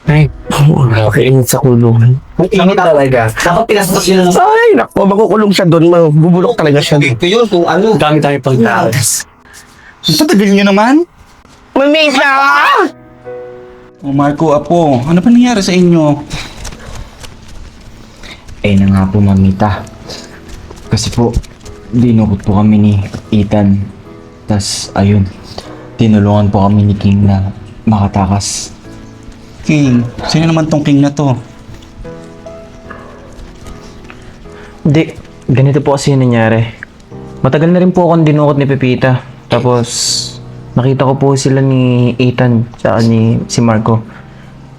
Ay, nakakainit sa kulungan. Ang init talaga. Dapat pinasok yun. Ay, naku, makukulong siya doon. Bubulok talaga siya. Ito yun kung ano. Dami tayo pang taas. Sa tagal nyo naman? Mamisa! Oh, Marco, Apo, ano pa nangyari sa inyo? Eh na nga po, mamita. Kasi po, dinukot po kami ni Ethan. Tas, ayun, tinulungan po kami ni King na makatakas. King, sino naman tong King na to? Hindi, ganito po kasi yung nangyari. Matagal na rin po akong dinukot ni Pepita. Tapos, nakita ko po sila ni Ethan tsaka ni si Marco.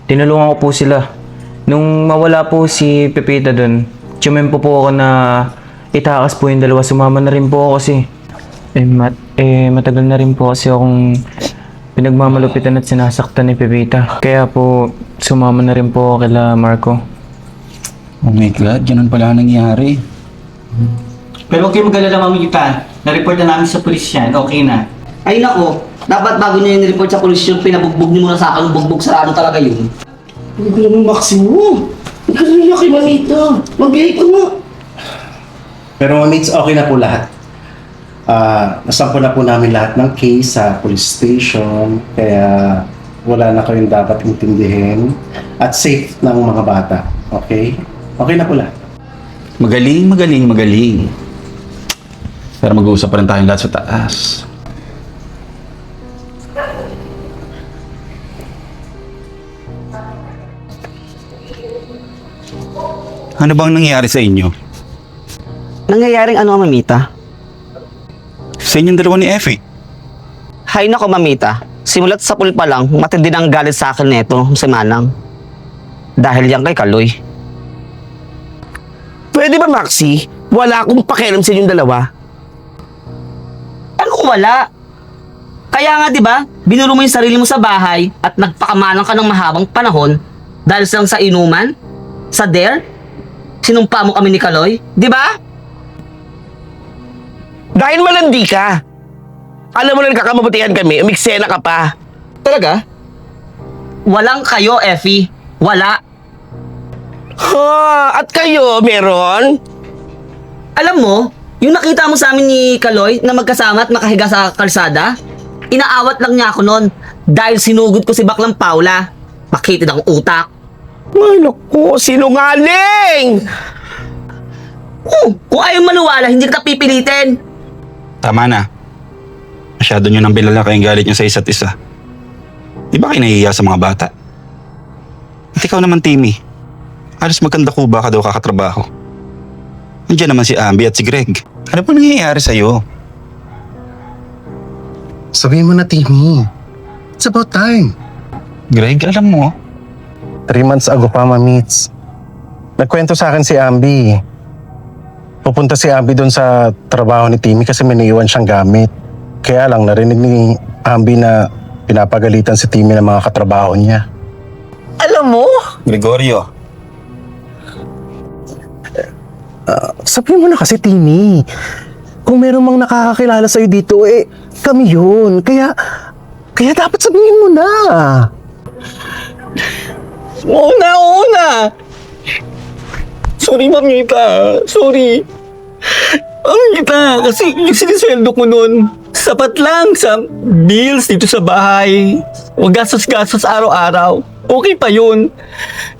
Tinulungan ko po sila. Nung mawala po si Pepita dun, tsumempo po ako na itakas po yung dalawa. Sumama na rin po ako kasi matagal na rin po kasi akong pinagmamalupitan at sinasaktan ni Pepita. Kaya po, sumama na rin po ako kila Marco. Oh my God, ganun pala ang nangyari. Pero huwag kayo mag-alala, mamita. Na-report na namin sa pulis yan. Okay na. Ay nako, dapat bago niyo yung report sa polis yung pinabugbog niyo muna sa akin. Bugbog sarado talaga yun. Hindi ko naman Maximo. Nagkasunin kay Mamita. Mag-behave ka nga. Pero mates, okay na po lahat. Nasampo na po namin lahat ng case sa police station, kaya wala na kayong dapat intindihin at safe ng mga bata. Okay? Okay na po lahat. Magaling. Pero mag-uusap pa rin tayong lahat sa taas. Ano bang nangyari sa inyo? Nangyayaring ano, Mamita? Sa inyong dalawa ni Effie? Hay nako, Mamita. Simulat sa pool pa lang, matindi ng galit sa akin neto, si Manang. Dahil yan kay Kaloy. Pwede ba, Maxi? Wala akong pakialam sa inyong dalawa. Ano kung wala? Kaya nga, di ba, binuro mo yung sarili mo sa bahay at nagpakamanang ka ng mahabang panahon dahil lang sa inuman? Sa dare? Sinumpa mo kami ni Kaloy? Di ba? Dahil malandi ka. Alam mo na nagkakamabutihan kami, umiksena ka pa. Talaga? Walang kayo, Effie. Wala. Ha, at kayo, meron? Alam mo, yung nakita mo sa amin ni Kaloy na magkasama at nakahiga sa kalsada, inaawat lang niya ako noon dahil sinugod ko si Baklang Paula. Makitid ang utak. Ay, naku, sinungaling! Kung ayaw maniwala, hindi kita pipilitin. Tama na. Masyado nyo nang bilala kayong galit nyo sa isa't isa. Di ba kayo nahihiya sa mga bata? At ikaw naman, Timmy. Alas magkanda ko ba ka daw kakatrabaho? Nandiyan naman si Ambi at si Greg. Ano po nangyayari sa'yo? Sabihin mo na, Timmy. It's about time. Greg, alam mo, 3 months ago pa, mamits. Nagkwento sa akin si Ambi. Pupunta si Ambi doon sa trabaho ni Timmy kasi may naiwan siyang gamit. Kaya lang narinig ni Ambi na pinapagalitan si Timmy ng mga katrabaho niya. Alam mo, Gregorio, Sabihin mo na kasi, Timmy. Kung meron mang nakakakilala sa'yo dito, kami yun. Kaya dapat sabihin mo na. una. Sorry, Mamita. Sorry. Mamita, kasi yung sinisweldo ko nun, sapat lang sa bills dito sa bahay. O gastos-gastos araw-araw. Okay pa yun.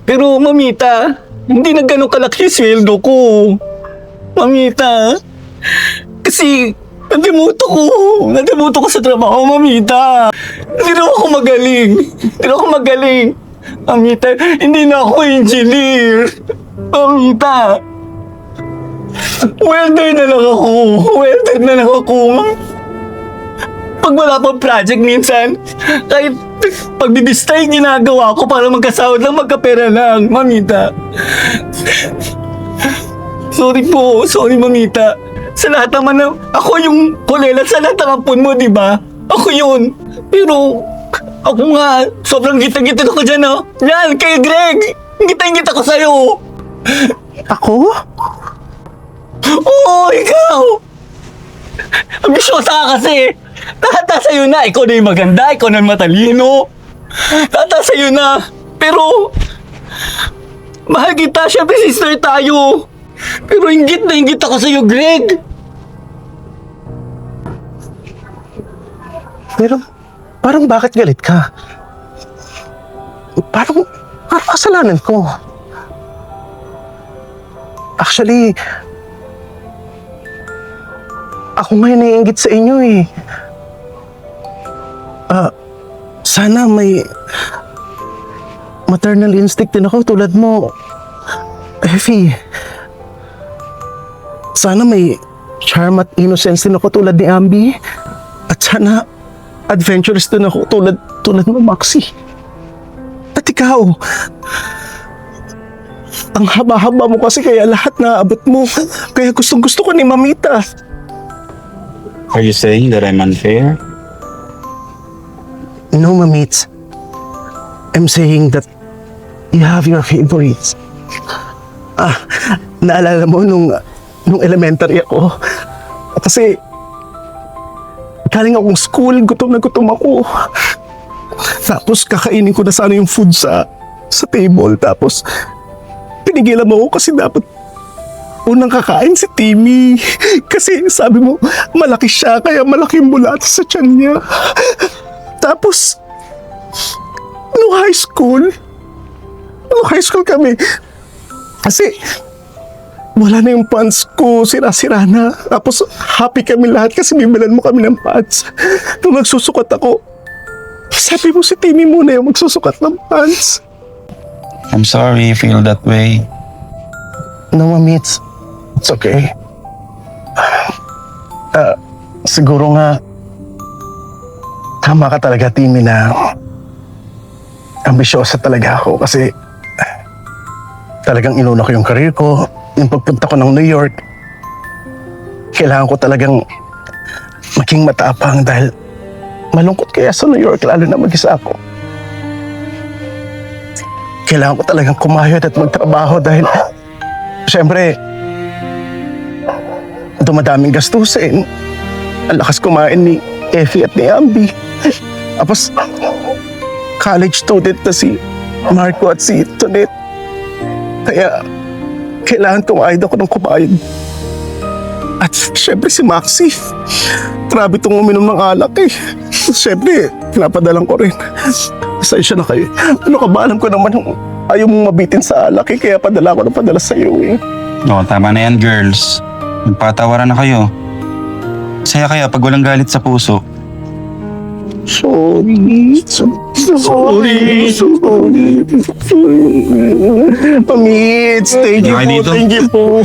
Pero, Mamita, hindi na ganun kalaki yung sweldo ko. Mamita, kasi nadimuto ko sa trabaho, Mamita. Hindi na ako magaling. Mamita, hindi na ako engineer. Mamita, welder na lang ako. Pag wala pang project minsan, kahit pagbibista yung ginagawa ko para magkasahod lang, magkapera lang, Mamita. Sorry, Mamita. Sa lahat naman ako yung kulela sa lahat ng ampun mo, di ba? Ako yun. Pero, ako nga, sobrang gita-gita ako dyan, oh. Yan, kay Greg. Gita-gita ko sa'yo. Ako? Oo, ikaw. Ambisyosa ka kasi. Lahat sa'yo na. Ikaw na yung maganda, ikaw na yung matalino. Lahat sa'yo na. Pero, mahal kita, syempre sister tayo. Pero inggit na inggit ako sa'yo, Greg. Pero, parang bakit galit ka? Parang kasalanan ko. Actually, ako ngayon naiinggit sa inyo eh. Sana may maternal instinct din ako tulad mo. Effie, sana may charm at innocence din ako tulad ni Ambi. At sana adventurous din ako tulad mo, Maxi. At ikaw, ang haba-haba mo kasi kaya lahat naabot mo. Kaya gustong-gusto ko ni Mamita. Are you saying that I'm unfair? No, Mamits. I'm saying that you have your favorites. Naalala mo nung elementary ako. Kasi galing akong school, gutom na gutom ako. Tapos kakainin ko na sana yung food sa table. Tapos pinigilan mo ako kasi dapat unang kakain si Timmy. Kasi sabi mo, malaki siya, kaya malaki yung bulat sa tiyan niya. Tapos, nung high school kami, kasi wala na yung pants ko, sira-sira na. Tapos happy kami lahat kasi bibilan mo kami ng pants. Nung nagsusukat ako, sabi mo si Timmy muna yung magsusukat ng pants. I'm sorry you feel that way. No, Mami, it's okay. Siguro nga, tama ka talaga, Timmy, na ambisyosa talaga ako kasi talagang inuna ko yung career ko. Yung pagpunta ko ng New York, kailangan ko talagang maging matapang dahil malungkot kaya sa New York, lalo na mag-isa ako. Kailangan ko talagang kumayod at magtrabaho dahil syempre dumadaming gastusin. Ang lakas kumain ni Effie at ni Ambi. Tapos college student na si Marco at si Tonet. Kaya kailangan kumayod ako ng kumayod. At syempre si Maxi. Grabe itong uminom ng alak eh. Syempre, pinapadalan ko rin. Pasensya na kayo. Ano ka ba? Alam ko naman ayaw mong mabitin sa alak eh. Kaya padala ko ng padala sa iyo eh. Oo, tama na yan, girls. Magpatawaran na kayo. Saya kaya pag walang galit sa puso. Sorry. Pamits, thank you Okay, po, dito. thank you po.